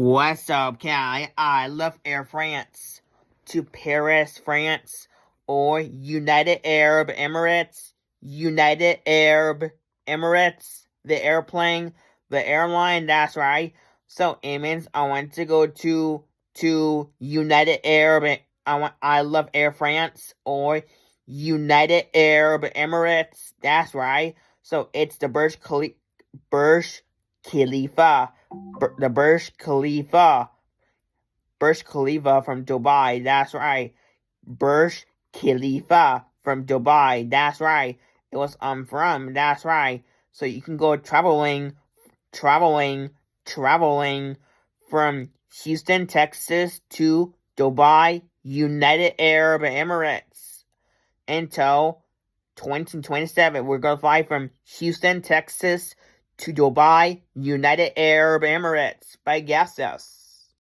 What's up, Cali? I love Air France. To Paris, France, or United Arab Emirates. United Arab Emirates, the airplane, the airline, that's right. So it means I want to go to United Arab. I love Air France or United Arab Emirates. That's right. So it's the Burj Khalifa, the Burj Khalifa from Dubai. That's right. Burj Khalifa from Dubai. That's right. It was from. That's right. So you can go traveling from Houston, Texas to Dubai, United Arab Emirates until 2027. We're going to fly from Houston, Texas to Dubai, United Arab Emirates by gases.